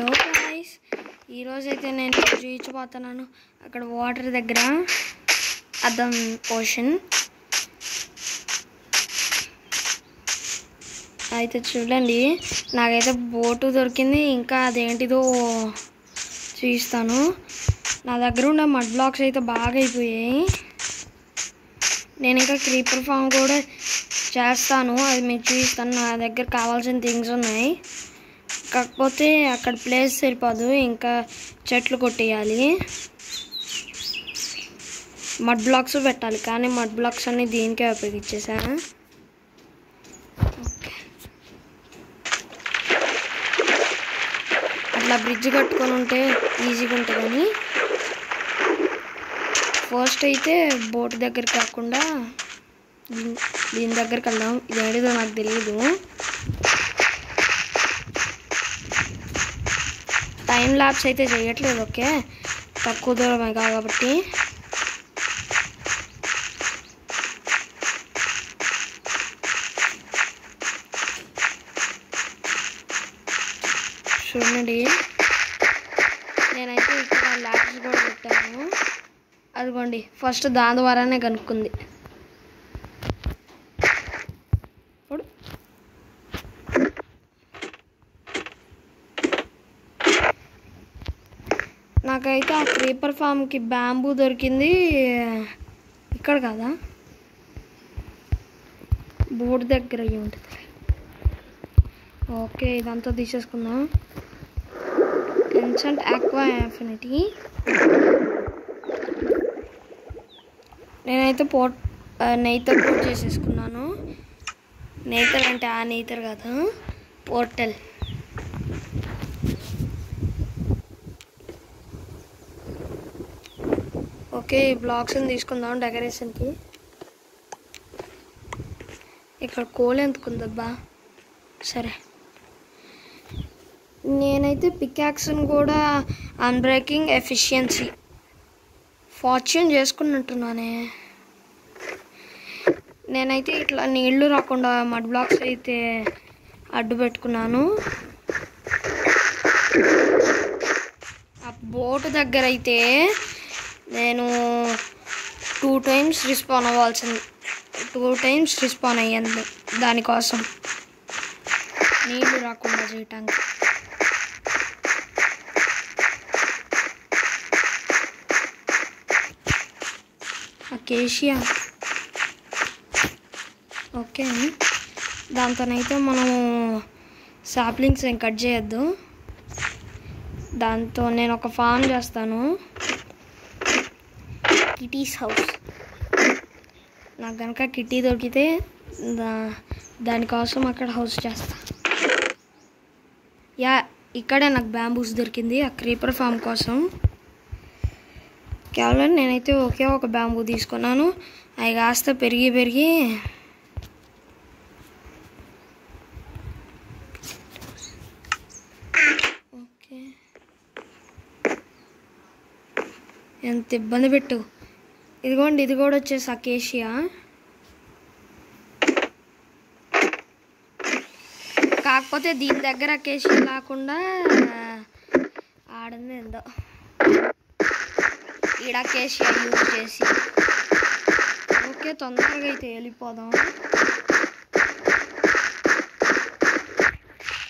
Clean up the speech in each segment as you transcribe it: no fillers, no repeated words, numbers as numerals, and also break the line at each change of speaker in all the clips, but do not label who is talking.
Hello guys, ఈరోజైతే నేను చూపించబోతున్నాను అక్కడ వాటర్ దగ్గర అద్దం ఓషన్ అయితే చూడండి. నాకైతే బోటు దొరికింది, ఇంకా అదేంటిదో చూపిస్తాను. నా దగ్గర ఉన్న మడ్ బ్లాక్స్ అయితే బాగా అయిపోయాయి. నేను ఇంకా క్రీపర్ ఫామ్ కూడా చేస్తాను, అది మీకు చూపిస్తాను. నా దగ్గర కావాల్సిన థింగ్స్ ఉన్నాయి, కాకపోతే అక్కడ ప్లేస్ సరిపోదు, ఇంకా చెట్లు కొట్టేయాలి, మడ్ బ్లాక్స్ పెట్టాలి. కానీ మడ్ బ్లాక్స్ అన్ని దీనికే ఉపయోగించేసాను. అట్లా బ్రిడ్జ్ కట్టుకొని ఉంటే ఈజీగా ఉంటుందని ఫస్ట్ అయితే బోట్ దగ్గర కాకుండా దీని దగ్గరికి వెళ్దాం. ఇదేంటిదో నాకు తెలియదు. టైం ల్యాప్స్ అయితే చేయట్లేదు, ఓకే, తక్కువ దూరమే కాబట్టి. చూడండి, నేనైతే ఇక్కడ ల్యాప్స్ కూడా పెట్టాను. అదిగోండి, ఫస్ట్ దాని ద్వారానే కనుక్కుంది. ఇప్పుడు నాకైతే ఆ క్రీపర్ ఫామ్కి బ్యాంబూ దొరికింది. ఇక్కడ కదా, బోర్డు దగ్గర అయ్యి ఉంటుంది. ఓకే, ఇదంతా తీసేసుకుందాం. ఎన్షంట్ ఆక్వా ఇన్ఫినిటీ. నేనైతే నెయితర్ కూడా చేసేసుకున్నాను. నెయితర్ అంటే ఆ నెయితర్ కాదు, పోర్టల్. ఓకే, ఈ బ్లాక్స్ని తీసుకుందాం డెకరేషన్కి. ఇక్కడ కోల్ ఎందుకుందబ్బా. సరే, నేనైతే పికాక్స్ని కూడా అన్బ్రేకింగ్ ఎఫిషియన్సీ ఫార్చ్యూన్ చేసుకున్నట్టున్నానే. నేనైతే ఇట్లా నీళ్లు రాకుండా మడ్ బ్లాక్స్ అయితే అడ్డు పెట్టుకున్నాను. ఆ బోటు దగ్గర అయితే నేను 2 times రిస్పాన్ అవ్వాల్సింది. 2 times రిస్పాన్ అయ్యింది దానికోసం, నీళ్లు రాకుండా చేయటానికి. అకేషియా, ఓకే, దాంతోనైతే మనము సాప్లింగ్స్ ఏం కట్ చేయొద్దు. దాంతో నేను ఒక ఫామ్ చేస్తాను, కిటీస్ హౌస్. నాకు కనుక కిటీ దొరికితే దానికోసం అక్కడ హౌస్ చేస్తా. ఇక్కడే నాకు బ్యాంబూస్ దొరికింది ఆ క్రీపర్ ఫామ్ కోసం. కేవలం నేనైతే ఒకే ఒక బ్యాంబూ తీసుకున్నాను. అవి కాస్త పెరిగి ఓకే, ఎంత ఇబ్బంది పెట్టు. ఇదిగోండి, ఇది కూడా వచ్చేసి అకేషియా. కాకపోతే దీని దగ్గర అకేషియా లేకుండా ఆడింది ఏందో ఈడ అకేషియా యూజ్ చేసి. ఓకే, తొందరగా అయితే వెళ్ళిపోదాం.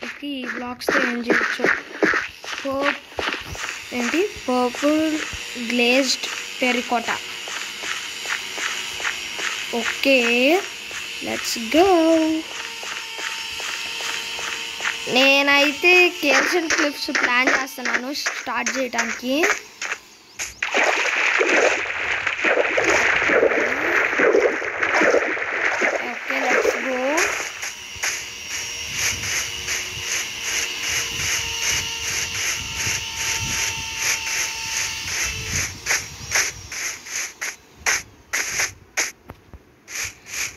ఓకే, ఈ బ్లాక్స్తో ఏం చేయొచ్చు. Purple glazed terracotta. Okay, let's go. నేనైతే కేవ్స్ అండ్ క్లిఫ్స్ ప్లాన్ చేస్తున్నాను స్టార్ట్ చేయడానికి. Okay, let's go.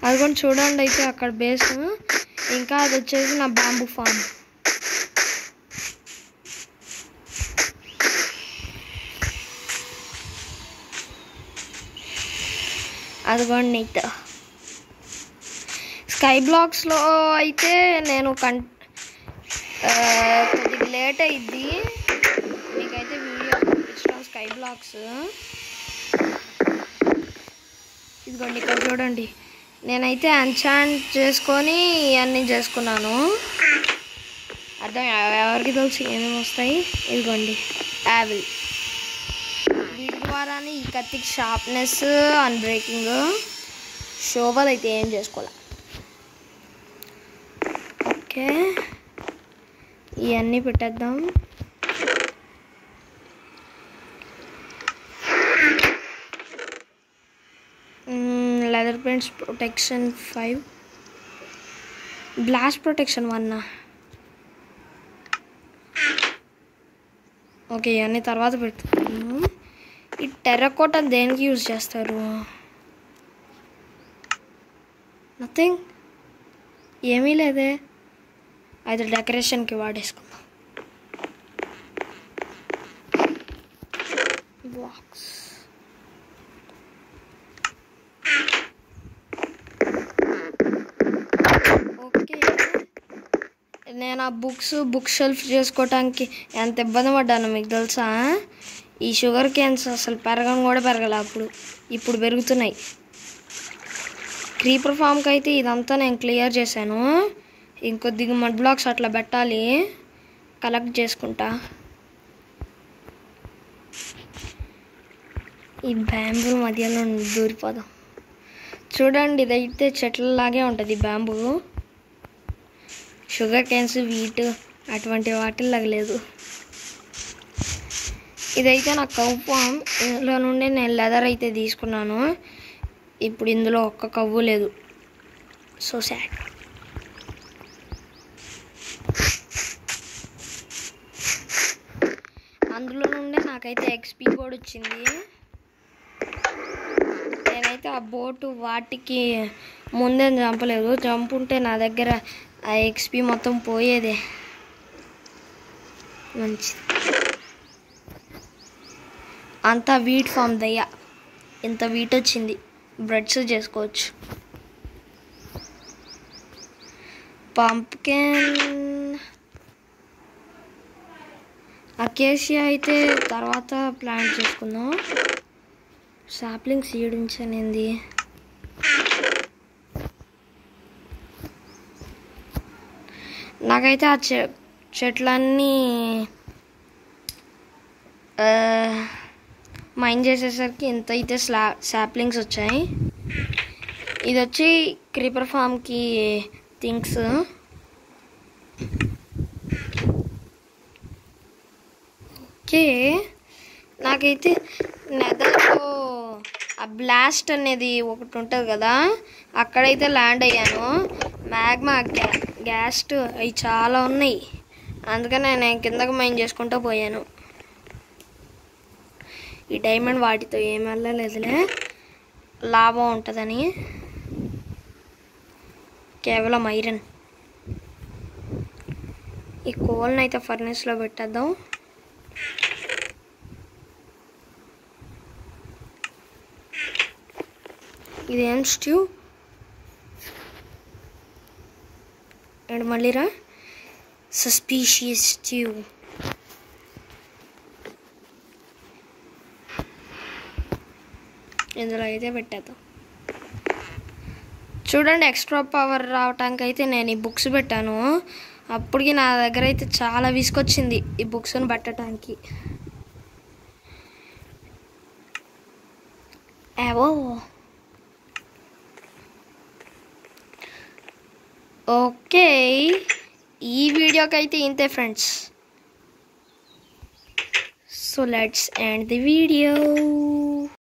అది కూడా చూడండి, అయితే అక్కడ బేస్, ఇంకా అది వచ్చేసి నా బ్యాంబూ ఫామ్. అదిగోండి, అయితే స్కై బ్లాక్స్లో అయితే నేను కొద్దిగా లేట్ అయ్యిద్ది, మీకైతే వీడియో పంపించడం స్కై బ్లాక్స్. ఇదిగోండి ఇక్కడ చూడండి, నేనైతే ఎన్చాంట్ చేసుకొని ఇవన్నీ చేసుకున్నాను. అర్థం ఎవరికి తెలుసు ఏమేమి వస్తాయి. ఇదిగోండి యావిల్, వీటి ద్వారానే ఈ కత్తికి షార్ప్నెస్, అన్బ్రేకింగ్. షోవల్ అయితే ఏం చేసుకోవాలి. ఓకే, ఇవన్నీ పెట్టేద్దాం. Leather paints protection 5, blast protection 1. Okay, ఇవన్నీ తర్వాత పెడుతున్నాను. ఈ టెర్రకోట దేనికి యూజ్ చేస్తారు? నథింగ్, ఏమీ లేదే. అయితే డెకరేషన్కి వాడేసుకుందాం. Box okay. నేను ఆ బుక్ షెల్ఫ్ చేసుకోవటానికి ఎంత ఇబ్బంది పడ్డాను మీకు తెలుసా? ఈ షుగర్ క్యాన్స్ అసలు పెరగని కూడా పెరగలే అప్పుడు, ఇప్పుడు పెరుగుతున్నాయి. క్రీపర్ ఫామ్కి అయితే ఇదంతా నేను క్లియర్ చేశాను. ఇంకొద్దిగా మడ్ బ్లాక్స్ అట్లా పెట్టాలి, కలెక్ట్ చేసుకుంటా. ఈ బ్యాంబూ మధ్యలో దూరిపోదాం. చూడండి, ఇదైతే చెట్లలాగే ఉంటుంది బ్యాంబూ. షుగర్ క్యాన్స్, వీట్ అటువంటి వాటిల్లాగా లేదు. ఇదైతే నా కౌ ఫామ్. ఇందులో నుండి నేను లెదర్ అయితే తీసుకున్నాను. ఇప్పుడు ఇందులో ఒక్క కవ్వు లేదు. So sad. అందులో నుండే నాకైతే ఎక్స్పీ కూడా వచ్చింది. నేనైతే ఆ బోటు వాటికి ముందే చంపలేదు, చంపుంటే నా దగ్గర ఆ ఎక్స్పీ మొత్తం పోయేదే. మంచిది. అంతా వీట్ ఫామ్ దయ్యా, ఇంత వీట్ వచ్చింది. బ్రెడ్స్ చేసుకోవచ్చు. పంప్కిన్, అకేషియా అయితే తర్వాత ప్లాంట్ చేసుకుందాం. సాప్లింగ్ సీడ్ ఉంచానేంది. నాకైతే ఆ చెట్లన్నీ మైన్ చేసేసరికి ఇంత అయితే సాప్లింగ్స్ వచ్చాయి. ఇది వచ్చి క్రీపర్ ఫామ్కి థింగ్స్. ఓకే, నాకైతే నెదర్లో ఆ బ్లాస్ట్ అనేది ఒకటి ఉంటుంది కదా, అక్కడైతే ల్యాండ్ అయ్యాను. మ్యాగ్మా, గ్యాస్ట్ అవి చాలా ఉన్నాయి, అందుకని నేను కిందకి మైన్ చేసుకుంటూ పోయాను. ఈ డైమండ్ వాటితో ఏమి వెళ్ళలేదులే, లాభం ఉంటుందని. కేవలం ఐరన్. ఈ కోల్ని అయితే ఫర్నేస్లో పెట్టేద్దాం. ఇదేం స్ట్యూ అండ్ మళ్ళీరా సస్పీషియస్ స్ట్యూ. ఇందులో అయితే పెట్టేద్దాం. చూడండి, ఎక్స్ట్రా పవర్ రావటానికి అయితే నేను ఈ బుక్స్ పెట్టాను. అప్పటికి నా దగ్గర అయితే చాలా విసుకొచ్చింది ఈ బుక్స్ని పెట్టడానికి. ఏవో ఓకే, ఈ వీడియోకి అయితే ఇంతే friends. So let's end the video.